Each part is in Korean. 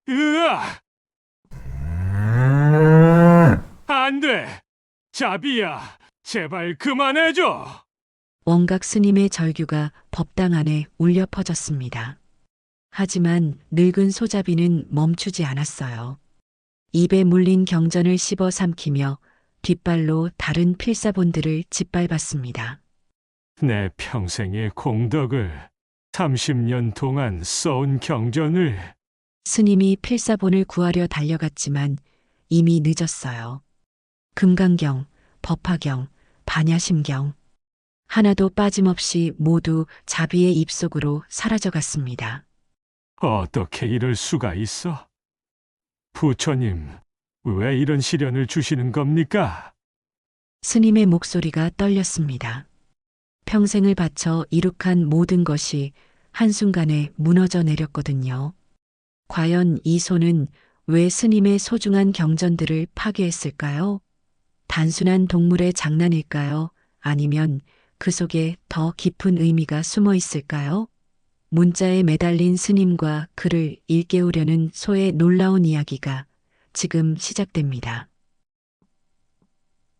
으아! 안 돼! 자비야, 제발 그만해줘! 원각 스님의 절규가 법당 안에 울려 퍼졌습니다. 하지만 늙은 소자비는 멈추지 않았어요. 입에 물린 경전을 씹어 삼키며 뒷발로 다른 필사본들을 짓밟았습니다. 내 평생의 공덕을 30년 동안 써온 경전을 스님이 필사본을 구하려 달려갔지만 이미 늦었어요. 금강경, 법화경, 반야심경 하나도 빠짐없이 모두 자비의 입속으로 사라져갔습니다. 어떻게 이럴 수가 있어? 부처님, 왜 이런 시련을 주시는 겁니까? 스님의 목소리가 떨렸습니다. 평생을 바쳐 이룩한 모든 것이 한순간에 무너져 내렸거든요. 과연 이 손은 왜 스님의 소중한 경전들을 파괴했을까요? 단순한 동물의 장난일까요? 아니면 그 속에 더 깊은 의미가 숨어 있을까요? 문자에 매달린 스님과 그를 일깨우려는 소의 놀라운 이야기가 지금 시작됩니다.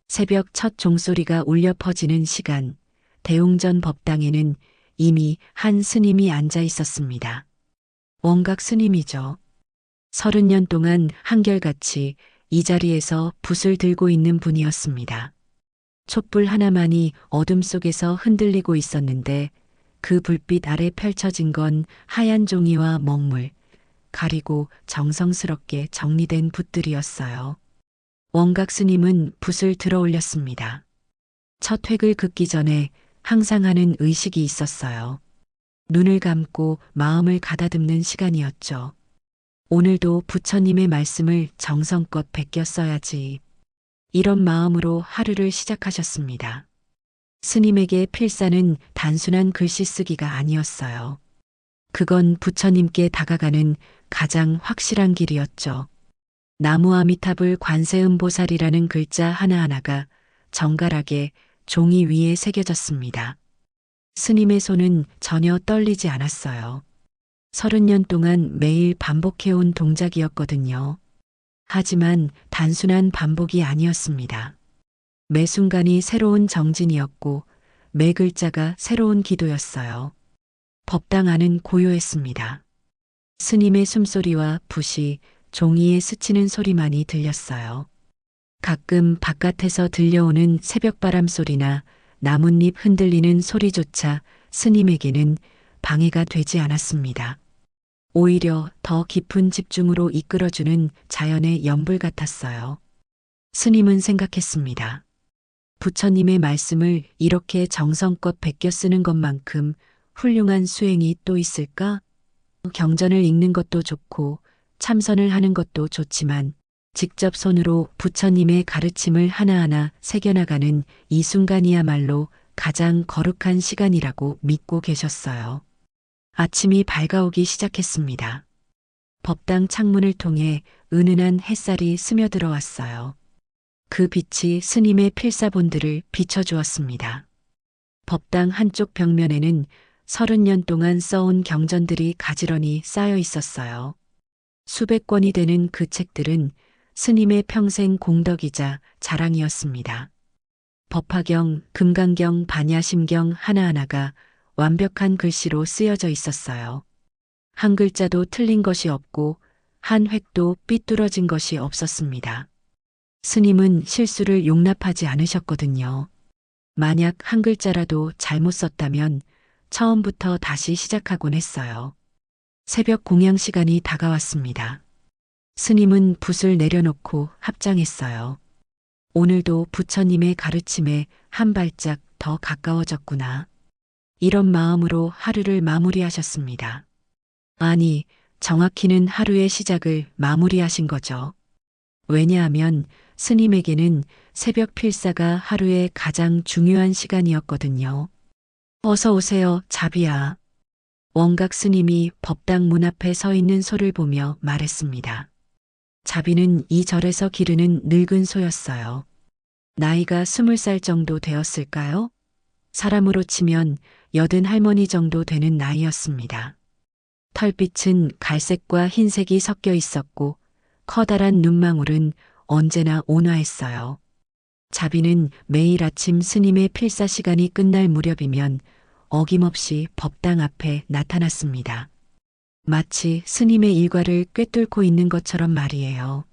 새벽 첫 종소리가 울려 퍼지는 시간, 대웅전 법당에는 이미 한 스님이 앉아 있었습니다. 원각 스님이죠. 30년 동안 한결같이 이 자리에서 붓을 들고 있는 분이었습니다. 촛불 하나만이 어둠 속에서 흔들리고 있었는데 그 불빛 아래 펼쳐진 건 하얀 종이와 먹물, 가리고 정성스럽게 정리된 붓들이었어요. 원각 스님은 붓을 들어 올렸습니다. 첫 획을 긋기 전에 항상 하는 의식이 있었어요. 눈을 감고 마음을 가다듬는 시간이었죠. 오늘도 부처님의 말씀을 정성껏 베껴 써야지. 이런 마음으로 하루를 시작하셨습니다. 스님에게 필사는 단순한 글씨 쓰기가 아니었어요. 그건 부처님께 다가가는 가장 확실한 길이었죠. 나무 아미탑을 관세음보살이라는 글자 하나하나가 정갈하게 종이 위에 새겨졌습니다. 스님의 손은 전혀 떨리지 않았어요. 30년 동안 매일 반복해온 동작이었거든요. 하지만 단순한 반복이 아니었습니다. 매 순간이 새로운 정진이었고 매 글자가 새로운 기도였어요. 법당 안은 고요했습니다. 스님의 숨소리와 붓이 종이에 스치는 소리만이 들렸어요. 가끔 바깥에서 들려오는 새벽바람 소리나 나뭇잎 흔들리는 소리조차 스님에게는 방해가 되지 않았습니다. 오히려 더 깊은 집중으로 이끌어주는 자연의 연불 같았어요. 스님은 생각했습니다. 부처님의 말씀을 이렇게 정성껏 베껴 쓰는 것만큼 훌륭한 수행이 또 있을까? 경전을 읽는 것도 좋고 참선을 하는 것도 좋지만 직접 손으로 부처님의 가르침을 하나하나 새겨나가는 이 순간이야말로 가장 거룩한 시간이라고 믿고 계셨어요. 아침이 밝아오기 시작했습니다. 법당 창문을 통해 은은한 햇살이 스며들어 왔어요. 그 빛이 스님의 필사본들을 비춰주었습니다. 법당 한쪽 벽면에는 30년 동안 써온 경전들이 가지런히 쌓여 있었어요. 수백 권이 되는 그 책들은 스님의 평생 공덕이자 자랑이었습니다. 법화경, 금강경, 반야심경 하나하나가 완벽한 글씨로 쓰여져 있었어요. 한 글자도 틀린 것이 없고 한 획도 삐뚤어진 것이 없었습니다. 스님은 실수를 용납하지 않으셨거든요. 만약 한 글자라도 잘못 썼다면 처음부터 다시 시작하곤 했어요. 새벽 공양 시간이 다가왔습니다. 스님은 붓을 내려놓고 합장했어요. 오늘도 부처님의 가르침에 한 발짝 더 가까워졌구나. 이런 마음으로 하루를 마무리하셨습니다. 아니, 정확히는 하루의 시작을 마무리하신 거죠. 왜냐하면 스님에게는 새벽 필사가 하루의 가장 중요한 시간이었거든요. 어서 오세요, 자비야. 원각 스님이 법당 문 앞에 서 있는 소를 보며 말했습니다. 자비는 이 절에서 기르는 늙은 소였어요. 나이가 20살 정도 되었을까요? 사람으로 치면 80 할머니 정도 되는 나이였습니다. 털빛은 갈색과 흰색이 섞여 있었고 커다란 눈망울은 언제나 온화했어요. 자비는 매일 아침 스님의 필사 시간이 끝날 무렵이면 어김없이 법당 앞에 나타났습니다. 마치 스님의 일과를 꿰뚫고 있는 것처럼 말이에요.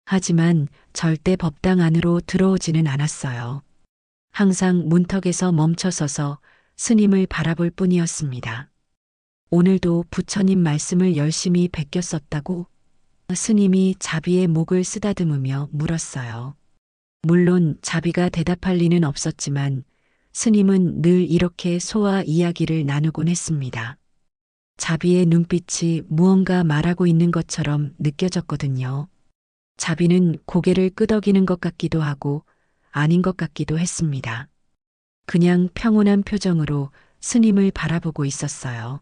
하지만 절대 법당 안으로 들어오지는 않았어요. 항상 문턱에서 멈춰서서 스님을 바라볼 뿐이었습니다. 오늘도 부처님 말씀을 열심히 베꼈었다고 스님이 자비의 목을 쓰다듬으며 물었어요. 물론 자비가 대답할 리는 없었지만 스님은 늘 이렇게 소와 이야기를 나누곤 했습니다. 자비의 눈빛이 무언가 말하고 있는 것처럼 느껴졌거든요. 자비는 고개를 끄덕이는 것 같기도 하고 아닌 것 같기도 했습니다. 그냥 평온한 표정으로 스님을 바라보고 있었어요.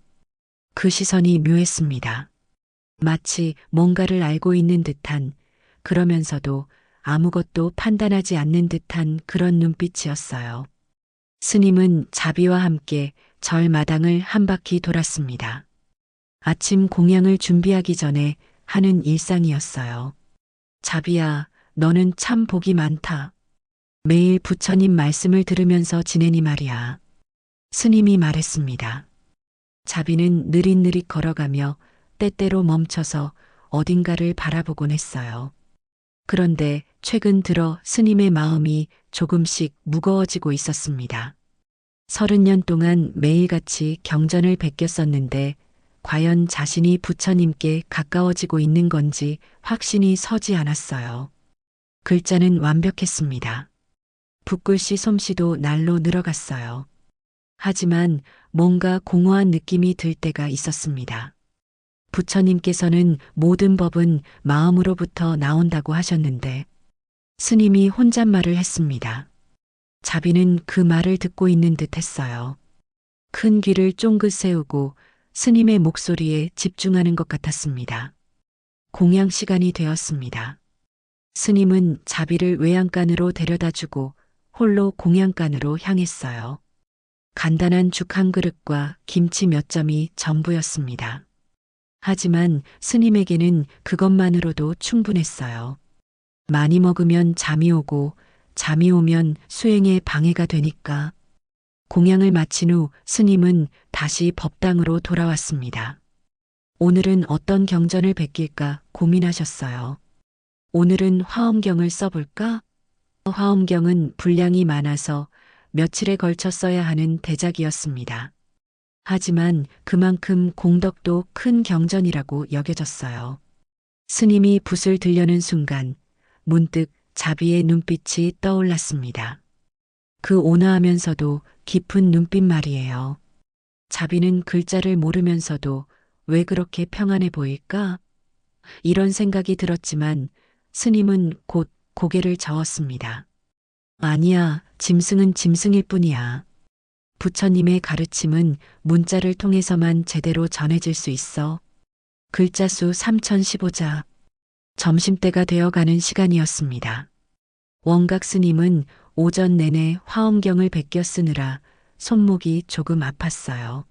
그 시선이 묘했습니다. 마치 뭔가를 알고 있는 듯한, 그러면서도 아무것도 판단하지 않는 듯한 그런 눈빛이었어요. 스님은 자비와 함께 절 마당을 한 바퀴 돌았습니다. 아침 공양을 준비하기 전에 하는 일상이었어요. 자비야, 너는 참 복이 많다. 매일 부처님 말씀을 들으면서 지내니 말이야. 스님이 말했습니다. 자비는 느릿느릿 걸어가며 때때로 멈춰서 어딘가를 바라보곤 했어요. 그런데 최근 들어 스님의 마음이 조금씩 무거워지고 있었습니다. 30년 동안 매일같이 경전을 베꼈었는데 과연 자신이 부처님께 가까워지고 있는 건지 확신이 서지 않았어요. 글자는 완벽했습니다. 붓글씨 솜씨도 날로 늘어갔어요. 하지만 뭔가 공허한 느낌이 들 때가 있었습니다. 부처님께서는 모든 법은 마음으로부터 나온다고 하셨는데 스님이 혼잣말을 했습니다. 자비는 그 말을 듣고 있는 듯 했어요. 큰 귀를 쫑긋 세우고 스님의 목소리에 집중하는 것 같았습니다. 공양 시간이 되었습니다. 스님은 자비를 외양간으로 데려다주고 홀로 공양간으로 향했어요. 간단한 죽 한 그릇과 김치 몇 점이 전부였습니다. 하지만 스님에게는 그것만으로도 충분했어요. 많이 먹으면 잠이 오고 잠이 오면 수행에 방해가 되니까. 공양을 마친 후 스님은 다시 법당으로 돌아왔습니다. 오늘은 어떤 경전을 베낄까 고민하셨어요. 오늘은 화엄경을 써볼까? 화엄경은 분량이 많아서 며칠에 걸쳐 써야 하는 대작이었습니다. 하지만 그만큼 공덕도 큰 경전이라고 여겨졌어요. 스님이 붓을 들려는 순간 문득 자비의 눈빛이 떠올랐습니다. 그 온화하면서도 깊은 눈빛 말이에요. 자비는 글자를 모르면서도 왜 그렇게 평안해 보일까? 이런 생각이 들었지만 스님은 곧 고개를 저었습니다. 아니야, 짐승은 짐승일 뿐이야. 부처님의 가르침은 문자를 통해서만 제대로 전해질 수 있어. 글자 수 3015자. 점심때가 되어가는 시간이었습니다. 원각 스님은 오전 내내 화엄경을 베껴 쓰느라 손목이 조금 아팠어요.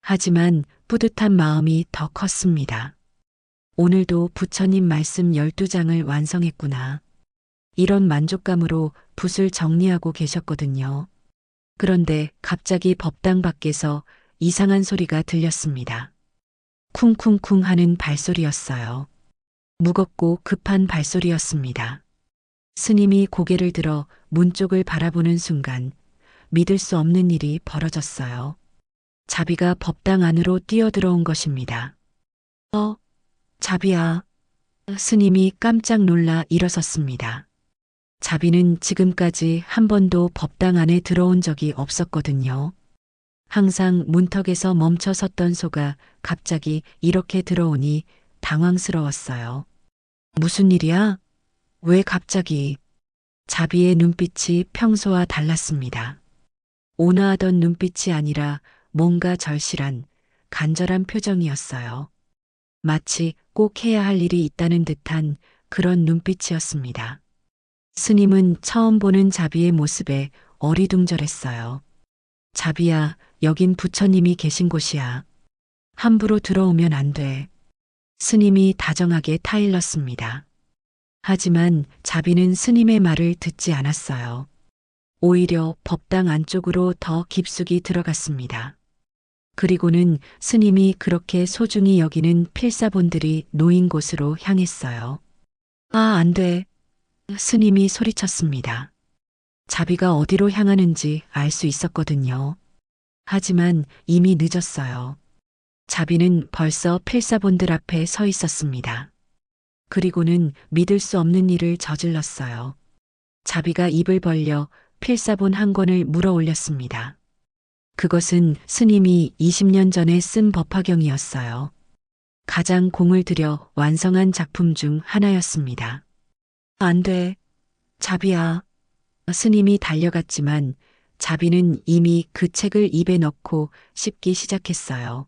하지만 뿌듯한 마음이 더 컸습니다. 오늘도 부처님 말씀 12장을 완성했구나. 이런 만족감으로 붓을 정리하고 계셨거든요. 그런데 갑자기 법당 밖에서 이상한 소리가 들렸습니다. 쿵쿵쿵 하는 발소리였어요. 무겁고 급한 발소리였습니다. 스님이 고개를 들어 문 쪽을 바라보는 순간 믿을 수 없는 일이 벌어졌어요. 자비가 법당 안으로 뛰어들어온 것입니다. 자비야. 스님이 깜짝 놀라 일어섰습니다. 자비는 지금까지 한 번도 법당 안에 들어온 적이 없었거든요. 항상 문턱에서 멈춰 섰던 소가 갑자기 이렇게 들어오니 당황스러웠어요. 무슨 일이야? 왜 갑자기? 자비의 눈빛이 평소와 달랐습니다. 온화하던 눈빛이 아니라 뭔가 절실한, 간절한 표정이었어요. 마치 꼭 해야 할 일이 있다는 듯한 그런 눈빛이었습니다. 스님은 처음 보는 자비의 모습에 어리둥절했어요. 자비야, 여긴 부처님이 계신 곳이야. 함부로 들어오면 안 돼. 스님이 다정하게 타일렀습니다. 하지만 자비는 스님의 말을 듣지 않았어요. 오히려 법당 안쪽으로 더 깊숙이 들어갔습니다. 그리고는 스님이 그렇게 소중히 여기는 필사본들이 놓인 곳으로 향했어요. 아, 안 돼. 스님이 소리쳤습니다. 자비가 어디로 향하는지 알 수 있었거든요. 하지만 이미 늦었어요. 자비는 벌써 필사본들 앞에 서 있었습니다. 그리고는 믿을 수 없는 일을 저질렀어요. 자비가 입을 벌려 필사본 한 권을 물어 올렸습니다. 그것은 스님이 20년 전에 쓴 법화경이었어요. 가장 공을 들여 완성한 작품 중 하나였습니다. 안 돼. 자비야. 스님이 달려갔지만 자비는 이미 그 책을 입에 넣고 씹기 시작했어요.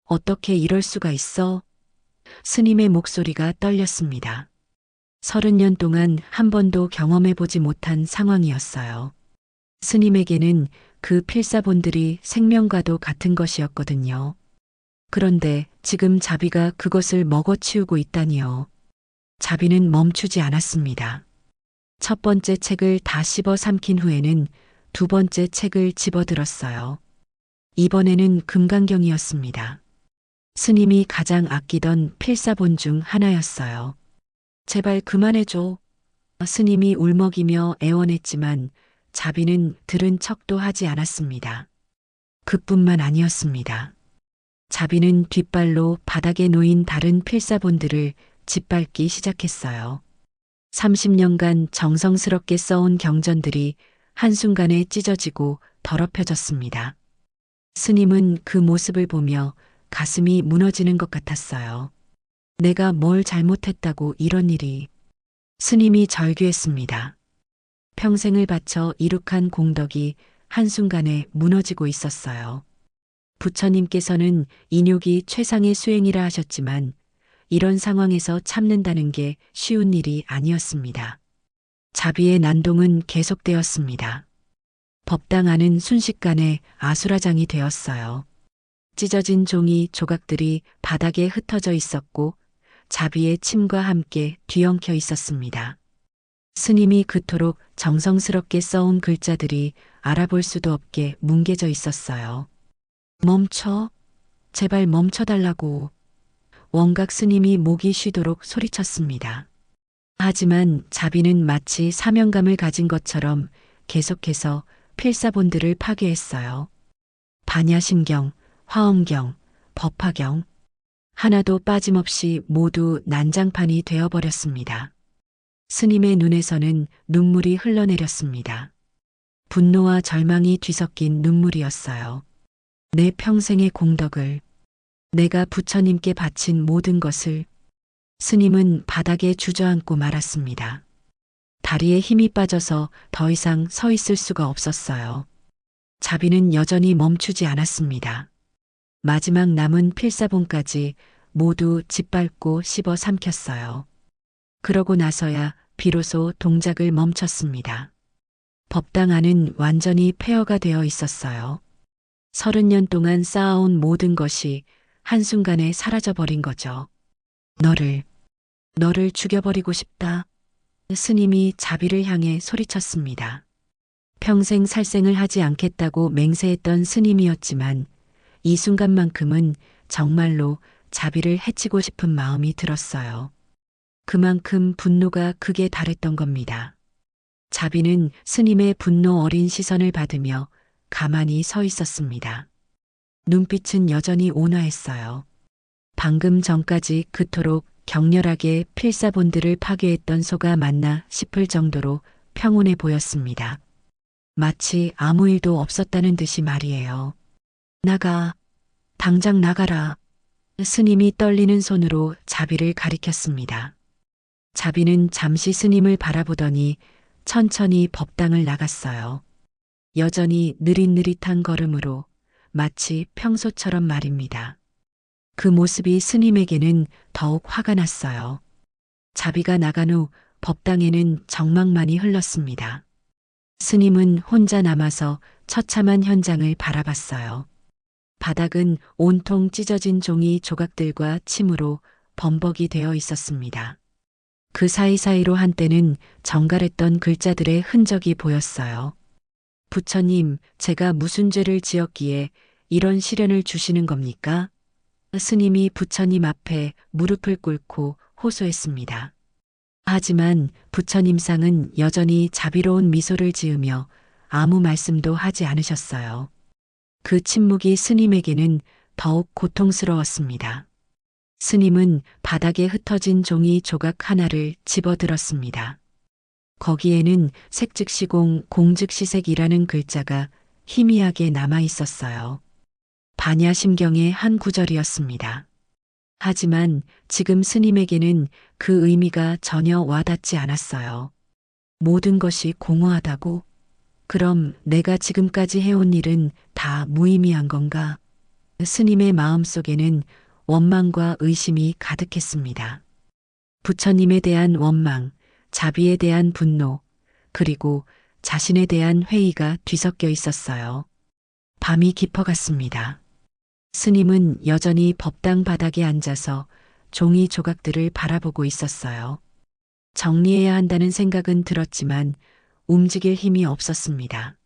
어떻게 이럴 수가 있어? 스님의 목소리가 떨렸습니다. 30년 동안 한 번도 경험해보지 못한 상황이었어요. 스님에게는 그 필사본들이 생명과도 같은 것이었거든요. 그런데 지금 자비가 그것을 먹어치우고 있다니요. 자비는 멈추지 않았습니다. 첫 번째 책을 다 씹어 삼킨 후에는 두 번째 책을 집어들었어요. 이번에는 금강경이었습니다. 스님이 가장 아끼던 필사본 중 하나였어요. 제발 그만해줘. 스님이 울먹이며 애원했지만 자비는 들은 척도 하지 않았습니다. 그뿐만 아니었습니다. 자비는 뒷발로 바닥에 놓인 다른 필사본들을 짓밟기 시작했어요. 30년간 정성스럽게 써온 경전들이 한순간에 찢어지고 더럽혀졌습니다. 스님은 그 모습을 보며 가슴이 무너지는 것 같았어요. 내가 뭘 잘못했다고 이런 일이. 스님이 절규했습니다. 평생을 바쳐 이룩한 공덕이 한순간에 무너지고 있었어요. 부처님께서는 인욕이 최상의 수행이라 하셨지만 이런 상황에서 참는다는 게 쉬운 일이 아니었습니다. 자비의 난동은 계속되었습니다. 법당 안은 순식간에 아수라장이 되었어요. 찢어진 종이 조각들이 바닥에 흩어져 있었고 자비의 침과 함께 뒤엉켜 있었습니다. 스님이 그토록 정성스럽게 써온 글자들이 알아볼 수도 없게 뭉개져 있었어요. 멈춰. 제발 멈춰달라고. 원각 스님이 목이 쉬도록 소리쳤습니다. 하지만 자비는 마치 사명감을 가진 것처럼 계속해서 필사본들을 파괴했어요. 반야심경, 화엄경, 법화경, 하나도 빠짐없이 모두 난장판이 되어버렸습니다. 스님의 눈에서는 눈물이 흘러내렸습니다. 분노와 절망이 뒤섞인 눈물이었어요. 내 평생의 공덕을, 내가 부처님께 바친 모든 것을. 스님은 바닥에 주저앉고 말았습니다. 다리에 힘이 빠져서 더 이상 서 있을 수가 없었어요. 자비는 여전히 멈추지 않았습니다. 마지막 남은 필사본까지 모두 짓밟고 씹어 삼켰어요. 그러고 나서야 비로소 동작을 멈췄습니다. 법당 안은 완전히 폐허가 되어 있었어요. 30년 동안 쌓아온 모든 것이 한순간에 사라져버린 거죠. 너를 죽여버리고 싶다. 스님이 자비를 향해 소리쳤습니다. 평생 살생을 하지 않겠다고 맹세했던 스님이었지만 이 순간만큼은 정말로 자비를 해치고 싶은 마음이 들었어요. 그만큼 분노가 극에 달했던 겁니다. 자비는 스님의 분노 어린 시선을 받으며 가만히 서 있었습니다. 눈빛은 여전히 온화했어요. 방금 전까지 그토록 격렬하게 필사본들을 파괴했던 소가 맞나 싶을 정도로 평온해 보였습니다. 마치 아무 일도 없었다는 듯이 말이에요. 나가, 당장 나가라. 스님이 떨리는 손으로 자비를 가리켰습니다. 자비는 잠시 스님을 바라보더니 천천히 법당을 나갔어요. 여전히 느릿느릿한 걸음으로 마치 평소처럼 말입니다. 그 모습이 스님에게는 더욱 화가 났어요. 자비가 나간 후 법당에는 정막만이 흘렀습니다. 스님은 혼자 남아서 처참한 현장을 바라봤어요. 바닥은 온통 찢어진 종이 조각들과 침으로 범벅이 되어 있었습니다. 그 사이사이로 한때는 정갈했던 글자들의 흔적이 보였어요. 부처님, 제가 무슨 죄를 지었기에 이런 시련을 주시는 겁니까? 스님이 부처님 앞에 무릎을 꿇고 호소했습니다. 하지만 부처님상은 여전히 자비로운 미소를 지으며 아무 말씀도 하지 않으셨어요. 그 침묵이 스님에게는 더욱 고통스러웠습니다. 스님은 바닥에 흩어진 종이 조각 하나를 집어들었습니다. 거기에는 색즉시공 공즉시색이라는 글자가 희미하게 남아 있었어요. 반야심경의 한 구절이었습니다. 하지만 지금 스님에게는 그 의미가 전혀 와닿지 않았어요. 모든 것이 공허하다고? 그럼 내가 지금까지 해온 일은 다 무의미한 건가? 스님의 마음속에는 원망과 의심이 가득했습니다. 부처님에 대한 원망, 자비에 대한 분노, 그리고 자신에 대한 회의가 뒤섞여 있었어요. 밤이 깊어갔습니다. 스님은 여전히 법당 바닥에 앉아서 종이 조각들을 바라보고 있었어요. 정리해야 한다는 생각은 들었지만 움직일 힘이 없었습니다.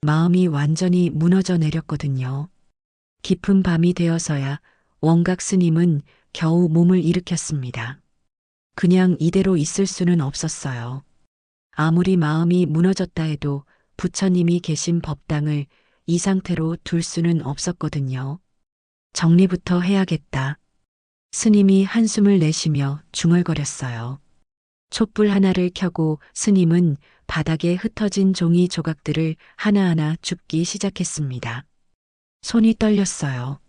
마음이 완전히 무너져 내렸거든요. 깊은 밤이 되어서야 원각 스님은 겨우 몸을 일으켰습니다. 그냥 이대로 있을 수는 없었어요. 아무리 마음이 무너졌다 해도 부처님이 계신 법당을 이 상태로 둘 수는 없었거든요. 정리부터 해야겠다. 스님이 한숨을 내쉬며 중얼거렸어요. 촛불 하나를 켜고 스님은 바닥에 흩어진 종이 조각들을 하나하나 줍기 시작했습니다. 손이 떨렸어요.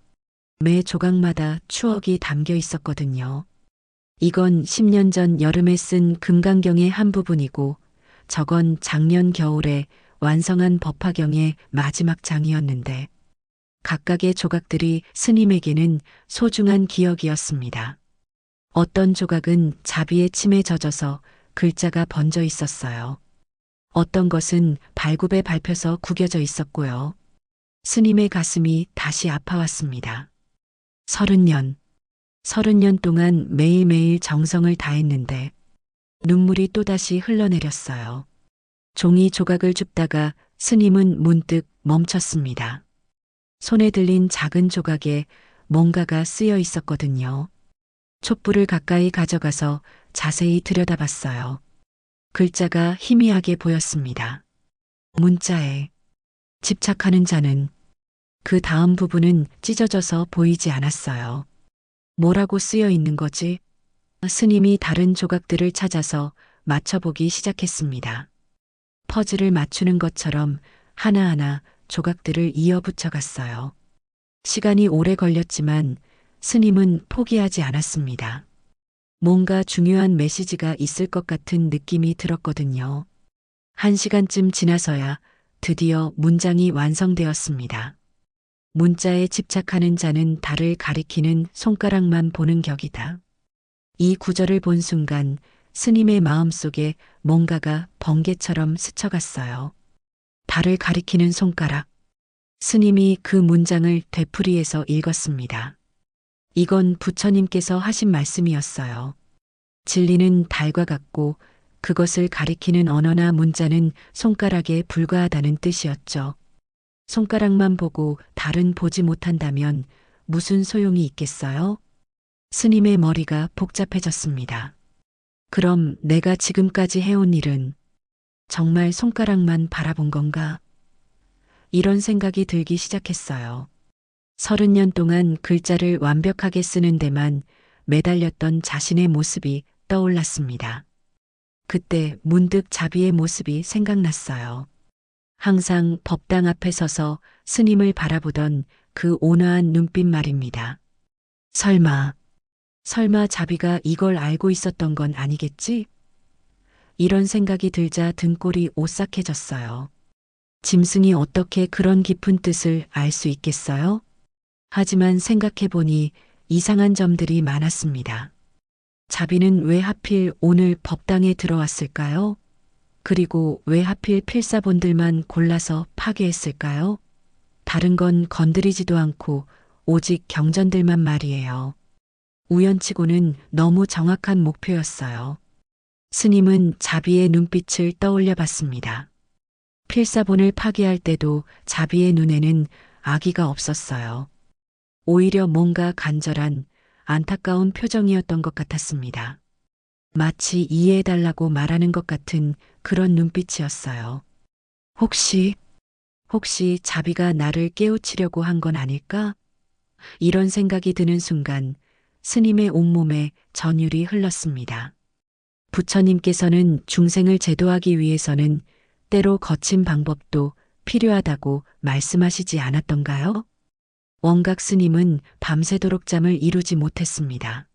매 조각마다 추억이 담겨 있었거든요. 이건 10년 전 여름에 쓴 금강경의 한 부분이고 저건 작년 겨울에 완성한 법화경의 마지막 장이었는데 각각의 조각들이 스님에게는 소중한 기억이었습니다. 어떤 조각은 자비의 침에 젖어서 글자가 번져 있었어요. 어떤 것은 발굽에 밟혀서 구겨져 있었고요. 스님의 가슴이 다시 아파왔습니다. 30년 동안 매일매일 정성을 다했는데 눈물이 또다시 흘러내렸어요. 종이 조각을 줍다가 스님은 문득 멈췄습니다. 손에 들린 작은 조각에 뭔가가 쓰여 있었거든요. 촛불을 가까이 가져가서 자세히 들여다봤어요. 글자가 희미하게 보였습니다. 문자에 집착하는 자는 그 다음 부분은 찢어져서 보이지 않았어요. 뭐라고 쓰여 있는 거지? 스님이 다른 조각들을 찾아서 맞춰보기 시작했습니다. 퍼즐을 맞추는 것처럼 하나하나 조각들을 이어 붙여갔어요. 시간이 오래 걸렸지만 스님은 포기하지 않았습니다. 뭔가 중요한 메시지가 있을 것 같은 느낌이 들었거든요. 1시간쯤 지나서야 드디어 문장이 완성되었습니다. 문자에 집착하는 자는 달을 가리키는 손가락만 보는 격이다. 이 구절을 본 순간 스님의 마음속에 뭔가가 번개처럼 스쳐갔어요. 달을 가리키는 손가락. 스님이 그 문장을 되풀이해서 읽었습니다. 이건 부처님께서 하신 말씀이었어요. 진리는 달과 같고 그것을 가리키는 언어나 문자는 손가락에 불과하다는 뜻이었죠. 손가락만 보고 달은 보지 못한다면 무슨 소용이 있겠어요? 스님의 머리가 복잡해졌습니다. 그럼 내가 지금까지 해온 일은 정말 손가락만 바라본 건가? 이런 생각이 들기 시작했어요. 30년 동안 글자를 완벽하게 쓰는 데만 매달렸던 자신의 모습이 떠올랐습니다. 그때 문득 자비의 모습이 생각났어요. 항상 법당 앞에 서서 스님을 바라보던 그 온화한 눈빛 말입니다. 설마 자비가 이걸 알고 있었던 건 아니겠지? 이런 생각이 들자 등골이 오싹해졌어요. 짐승이 어떻게 그런 깊은 뜻을 알 수 있겠어요? 하지만 생각해보니 이상한 점들이 많았습니다. 자비는 왜 하필 오늘 법당에 들어왔을까요? 그리고 왜 하필 필사본들만 골라서 파괴했을까요? 다른 건 건드리지도 않고 오직 경전들만 말이에요. 우연치고는 너무 정확한 목표였어요. 스님은 자비의 눈빛을 떠올려 봤습니다. 필사본을 파기할 때도 자비의 눈에는 악의가 없었어요. 오히려 뭔가 간절한 안타까운 표정이었던 것 같았습니다. 마치 이해해달라고 말하는 것 같은 그런 눈빛이었어요. 혹시 자비가 나를 깨우치려고 한 건 아닐까? 이런 생각이 드는 순간 스님의 온몸에 전율이 흘렀습니다. 부처님께서는 중생을 제도하기 위해서는 때로 거친 방법도 필요하다고 말씀하시지 않았던가요? 원각 스님은 밤새도록 잠을 이루지 못했습니다.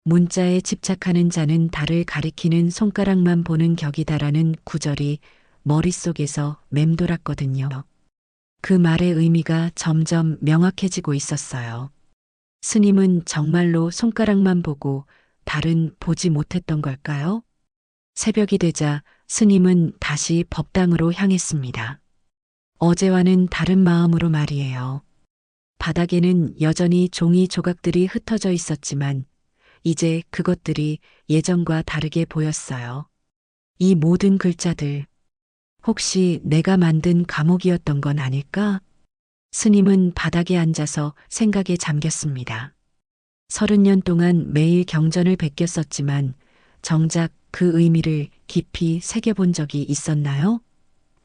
문자에 집착하는 자는 달을 가리키는 손가락만 보는 격이다라는 구절이 머릿속에서 맴돌았거든요. 그 말의 의미가 점점 명확해지고 있었어요. 스님은 정말로 손가락만 보고 달은 보지 못했던 걸까요? 새벽이 되자 스님은 다시 법당으로 향했습니다. 어제와는 다른 마음으로 말이에요. 바닥에는 여전히 종이 조각들이 흩어져 있었지만 이제 그것들이 예전과 다르게 보였어요. 이 모든 글자들, 혹시 내가 만든 감옥이었던 건 아닐까? 스님은 바닥에 앉아서 생각에 잠겼습니다. 30년 동안 매일 경전을 베꼈었지만 정작 그 의미를 깊이 새겨본 적이 있었나요?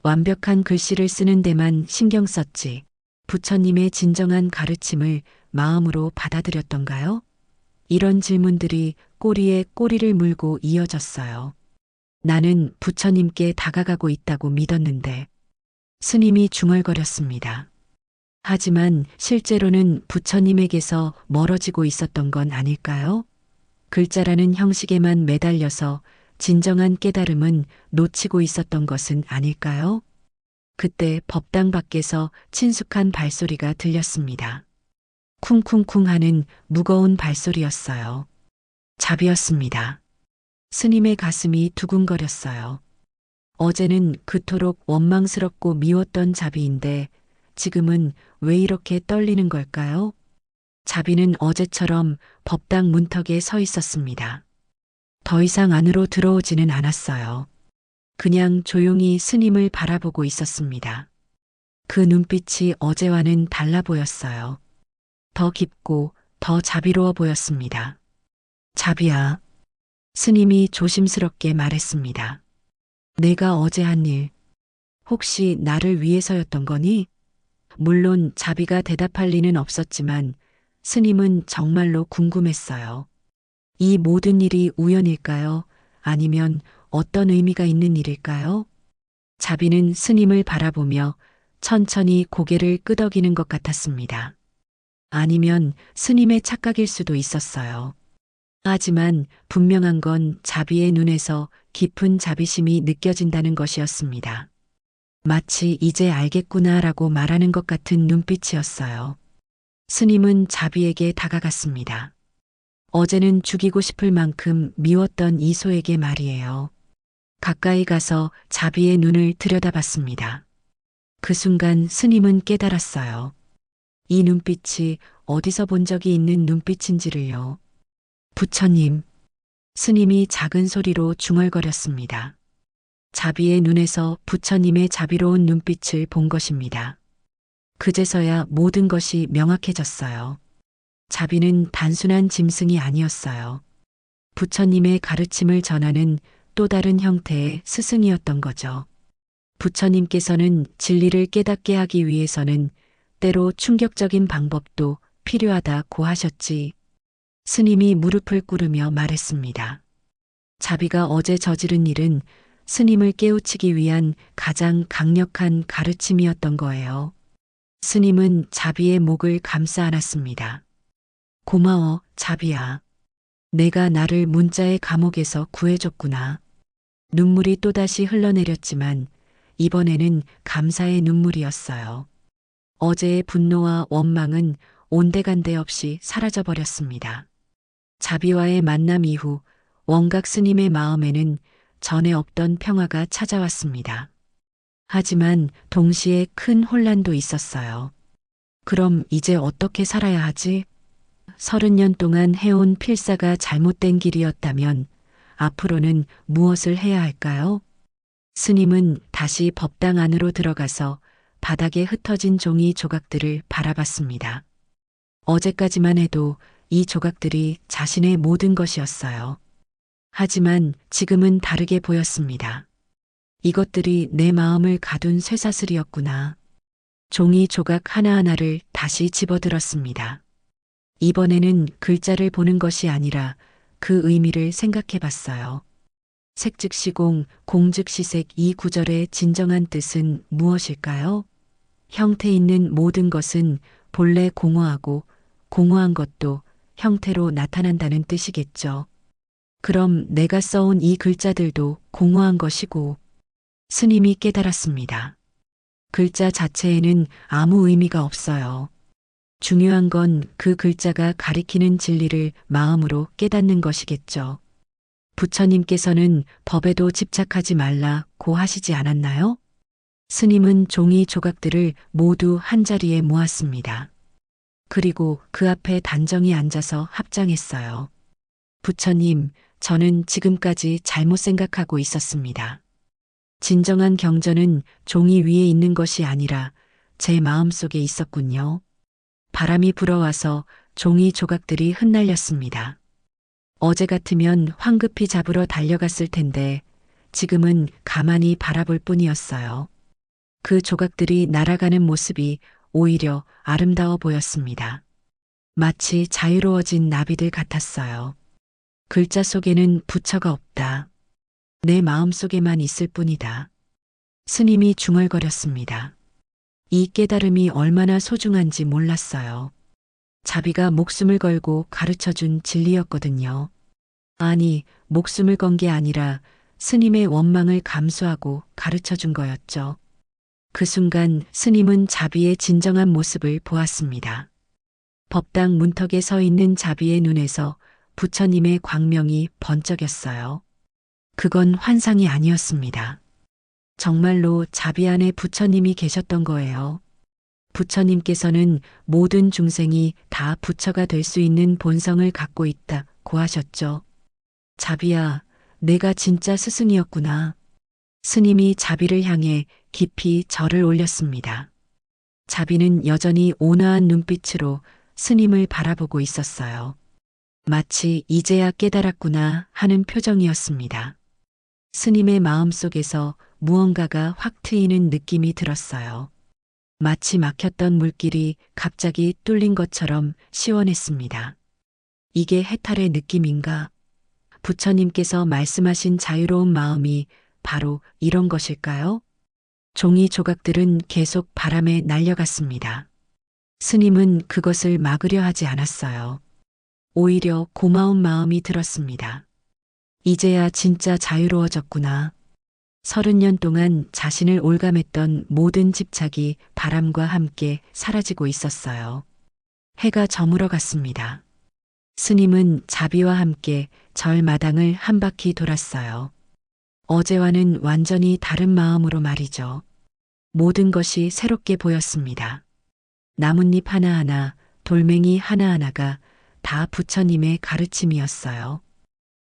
완벽한 글씨를 쓰는 데만 신경 썼지. 부처님의 진정한 가르침을 마음으로 받아들였던가요? 이런 질문들이 꼬리에 꼬리를 물고 이어졌어요. 나는 부처님께 다가가고 있다고 믿었는데 스님이 중얼거렸습니다. 하지만 실제로는 부처님에게서 멀어지고 있었던 건 아닐까요? 글자라는 형식에만 매달려서 진정한 깨달음은 놓치고 있었던 것은 아닐까요? 그때 법당 밖에서 친숙한 발소리가 들렸습니다. 쿵쿵쿵 하는 무거운 발소리였어요. 자비였습니다. 스님의 가슴이 두근거렸어요. 어제는 그토록 원망스럽고 미웠던 자비인데 지금은 왜 이렇게 떨리는 걸까요? 자비는 어제처럼 법당 문턱에 서 있었습니다. 더 이상 안으로 들어오지는 않았어요. 그냥 조용히 스님을 바라보고 있었습니다. 그 눈빛이 어제와는 달라 보였어요. 더 깊고 더 자비로워 보였습니다. 자비야. 스님이 조심스럽게 말했습니다. 내가 어제 한 일, 혹시 나를 위해서였던 거니? 물론 자비가 대답할 리는 없었지만 스님은 정말로 궁금했어요. 이 모든 일이 우연일까요? 아니면 어떤 의미가 있는 일일까요? 자비는 스님을 바라보며 천천히 고개를 끄덕이는 것 같았습니다. 아니면 스님의 착각일 수도 있었어요. 하지만 분명한 건 자비의 눈에서 깊은 자비심이 느껴진다는 것이었습니다. 마치 이제 알겠구나라고 말하는 것 같은 눈빛이었어요. 스님은 자비에게 다가갔습니다. 어제는 죽이고 싶을 만큼 미웠던 이 소에게 말이에요. 가까이 가서 자비의 눈을 들여다봤습니다. 그 순간 스님은 깨달았어요. 이 눈빛이 어디서 본 적이 있는 눈빛인지를요. 부처님. 스님이 작은 소리로 중얼거렸습니다. 자비의 눈에서 부처님의 자비로운 눈빛을 본 것입니다. 그제서야 모든 것이 명확해졌어요. 자비는 단순한 짐승이 아니었어요. 부처님의 가르침을 전하는 또 다른 형태의 스승이었던 거죠. 부처님께서는 진리를 깨닫게 하기 위해서는 때로 충격적인 방법도 필요하다고 하셨지. 스님이 무릎을 꿇으며 말했습니다. 자비가 어제 저지른 일은 스님을 깨우치기 위한 가장 강력한 가르침이었던 거예요. 스님은 자비의 목을 감싸 안았습니다. 고마워, 자비야. 내가 나를 문자의 감옥에서 구해줬구나. 눈물이 또다시 흘러내렸지만 이번에는 감사의 눈물이었어요. 어제의 분노와 원망은 온데간데 없이 사라져버렸습니다. 자비와의 만남 이후 원각 스님의 마음에는 전에 없던 평화가 찾아왔습니다. 하지만 동시에 큰 혼란도 있었어요. 그럼 이제 어떻게 살아야 하지? 30년 동안 해온 필사가 잘못된 길이었다면 앞으로는 무엇을 해야 할까요? 스님은 다시 법당 안으로 들어가서 바닥에 흩어진 종이 조각들을 바라봤습니다. 어제까지만 해도 이 조각들이 자신의 모든 것이었어요. 하지만 지금은 다르게 보였습니다. 이것들이 내 마음을 가둔 쇠사슬이었구나. 종이 조각 하나하나를 다시 집어들었습니다. 이번에는 글자를 보는 것이 아니라 그 의미를 생각해 봤어요. 색즉시공, 공즉시색 이 구절의 진정한 뜻은 무엇일까요? 형태 있는 모든 것은 본래 공허하고 공허한 것도 형태로 나타난다는 뜻이겠죠. 그럼 내가 써온 이 글자들도 공허한 것이고 스님이 깨달았습니다. 글자 자체에는 아무 의미가 없어요. 중요한 건 그 글자가 가리키는 진리를 마음으로 깨닫는 것이겠죠. 부처님께서는 법에도 집착하지 말라고 하시지 않았나요? 스님은 종이 조각들을 모두 한자리에 모았습니다. 그리고 그 앞에 단정히 앉아서 합장했어요. 부처님, 저는 지금까지 잘못 생각하고 있었습니다. 진정한 경전은 종이 위에 있는 것이 아니라 제 마음 속에 있었군요. 바람이 불어와서 종이 조각들이 흩날렸습니다. 어제 같으면 황급히 잡으러 달려갔을 텐데 지금은 가만히 바라볼 뿐이었어요. 그 조각들이 날아가는 모습이 오히려 아름다워 보였습니다. 마치 자유로워진 나비들 같았어요. 글자 속에는 부처가 없다. 내 마음 속에만 있을 뿐이다. 스님이 중얼거렸습니다. 이 깨달음이 얼마나 소중한지 몰랐어요. 자비가 목숨을 걸고 가르쳐준 진리였거든요. 아니, 목숨을 건 게 아니라 스님의 원망을 감수하고 가르쳐준 거였죠. 그 순간 스님은 자비의 진정한 모습을 보았습니다. 법당 문턱에 서 있는 자비의 눈에서 부처님의 광명이 번쩍였어요. 그건 환상이 아니었습니다. 정말로 자비 안에 부처님이 계셨던 거예요. 부처님께서는 모든 중생이 다 부처가 될 수 있는 본성을 갖고 있다고 하셨죠. 자비야, 내가 진짜 스승이었구나. 스님이 자비를 향해 깊이 절을 올렸습니다. 자비는 여전히 온화한 눈빛으로 스님을 바라보고 있었어요. 마치 이제야 깨달았구나 하는 표정이었습니다. 스님의 마음 속에서 무언가가 확 트이는 느낌이 들었어요. 마치 막혔던 물길이 갑자기 뚫린 것처럼 시원했습니다. 이게 해탈의 느낌인가? 부처님께서 말씀하신 자유로운 마음이 바로 이런 것일까요? 종이 조각들은 계속 바람에 날려갔습니다. 스님은 그것을 막으려 하지 않았어요. 오히려 고마운 마음이 들었습니다. 이제야 진짜 자유로워졌구나. 30년 동안 자신을 올감했던 모든 집착이 바람과 함께 사라지고 있었어요. 해가 저물어 갔습니다. 스님은 자비와 함께 절마당을 한 바퀴 돌았어요. 어제와는 완전히 다른 마음으로 말이죠. 모든 것이 새롭게 보였습니다. 나뭇잎 하나하나, 돌멩이 하나하나가 다 부처님의 가르침이었어요.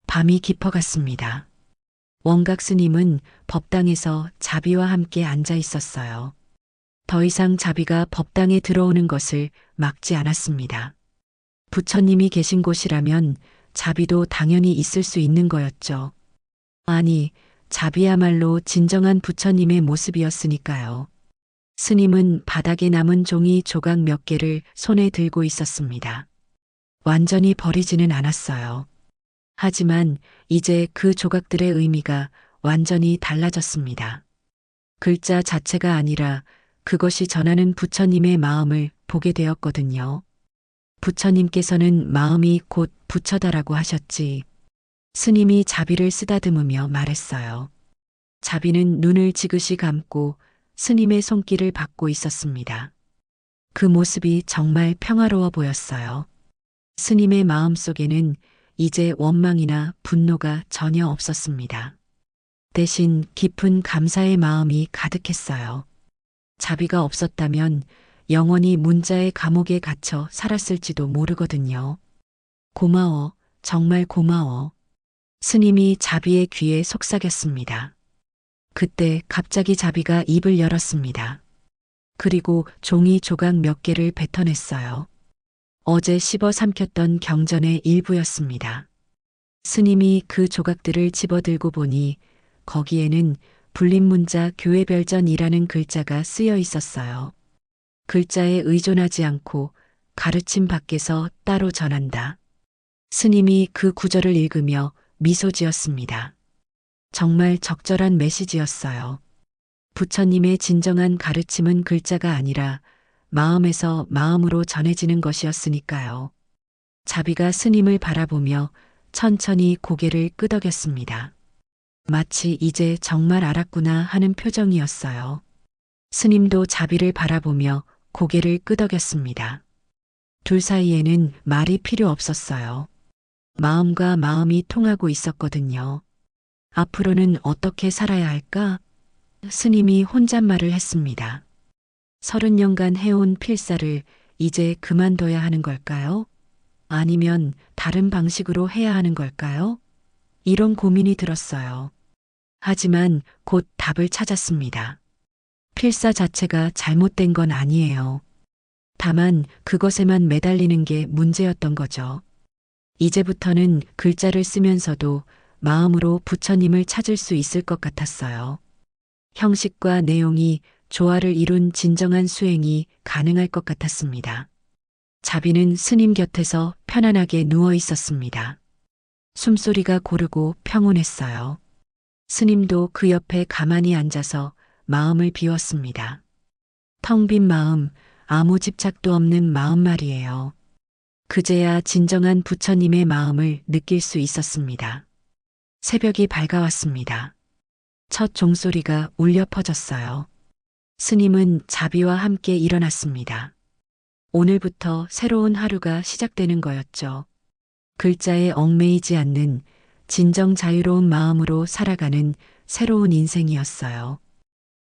밤이 깊어갔습니다. 원각 스님은 법당에서 자비와 함께 앉아 있었어요. 더 이상 자비가 법당에 들어오는 것을 막지 않았습니다. 부처님이 계신 곳이라면 자비도 당연히 있을 수 있는 거였죠. 아니, 자비야말로 진정한 부처님의 모습이었으니까요. 스님은 바닥에 남은 종이 조각 몇 개를 손에 들고 있었습니다. 완전히 버리지는 않았어요. 하지만 이제 그 조각들의 의미가 완전히 달라졌습니다. 글자 자체가 아니라 그것이 전하는 부처님의 마음을 보게 되었거든요. 부처님께서는 마음이 곧 부처다라고 하셨지. 스님이 자비를 쓰다듬으며 말했어요. 자비는 눈을 지그시 감고 스님의 손길을 받고 있었습니다. 그 모습이 정말 평화로워 보였어요. 스님의 마음 속에는 이제 원망이나 분노가 전혀 없었습니다. 대신 깊은 감사의 마음이 가득했어요. 자비가 없었다면 영원히 문자의 감옥에 갇혀 살았을지도 모르거든요. 고마워, 정말 고마워. 스님이 자비의 귀에 속삭였습니다. 그때 갑자기 자비가 입을 열었습니다. 그리고 종이 조각 몇 개를 뱉어냈어요. 어제 씹어 삼켰던 경전의 일부였습니다. 스님이 그 조각들을 집어들고 보니 거기에는 불림문자 교회별전이라는 글자가 쓰여 있었어요. 글자에 의존하지 않고 가르침 밖에서 따로 전한다. 스님이 그 구절을 읽으며 미소 지었습니다. 정말 적절한 메시지였어요. 부처님의 진정한 가르침은 글자가 아니라 마음에서 마음으로 전해지는 것이었으니까요. 자비가 스님을 바라보며 천천히 고개를 끄덕였습니다. 마치 이제 정말 알았구나 하는 표정이었어요. 스님도 자비를 바라보며 고개를 끄덕였습니다. 둘 사이에는 말이 필요 없었어요. 마음과 마음이 통하고 있었거든요. 앞으로는 어떻게 살아야 할까? 스님이 혼잣말을 했습니다. 30년간 해온 필사를 이제 그만둬야 하는 걸까요? 아니면 다른 방식으로 해야 하는 걸까요? 이런 고민이 들었어요. 하지만 곧 답을 찾았습니다. 필사 자체가 잘못된 건 아니에요. 다만 그것에만 매달리는 게 문제였던 거죠. 이제부터는 글자를 쓰면서도 마음으로 부처님을 찾을 수 있을 것 같았어요. 형식과 내용이 조화를 이룬 진정한 수행이 가능할 것 같았습니다. 자비는 스님 곁에서 편안하게 누워 있었습니다. 숨소리가 고르고 평온했어요. 스님도 그 옆에 가만히 앉아서 마음을 비웠습니다. 텅 빈 마음, 아무 집착도 없는 마음 말이에요. 그제야 진정한 부처님의 마음을 느낄 수 있었습니다. 새벽이 밝아왔습니다. 첫 종소리가 울려 퍼졌어요. 스님은 자비와 함께 일어났습니다. 오늘부터 새로운 하루가 시작되는 거였죠. 글자에 얽매이지 않는 진정 자유로운 마음으로 살아가는 새로운 인생이었어요.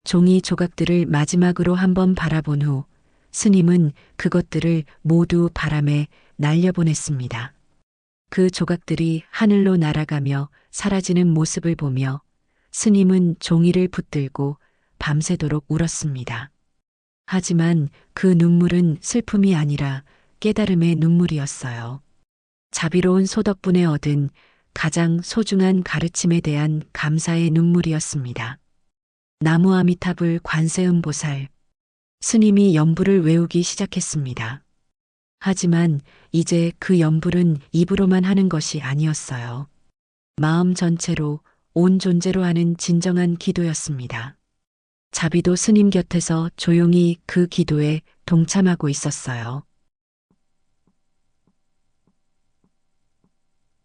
종이 조각들을 마지막으로 한번 바라본 후 스님은 그것들을 모두 바람에 날려보냈습니다. 그 조각들이 하늘로 날아가며 사라지는 모습을 보며 스님은 종이를 붙들고 밤새도록 울었습니다. 하지만 그 눈물은 슬픔이 아니라 깨달음의 눈물이었어요. 자비로운 소 덕분에 얻은 가장 소중한 가르침에 대한 감사의 눈물이었습니다. 나무 아미타불 관세음보살. 스님이 연불을 외우기 시작했습니다. 하지만 이제 그 연불은 입으로만 하는 것이 아니었어요. 마음 전체로 온 존재로 하는 진정한 기도였습니다. 자비도 스님 곁에서 조용히 그 기도에 동참하고 있었어요.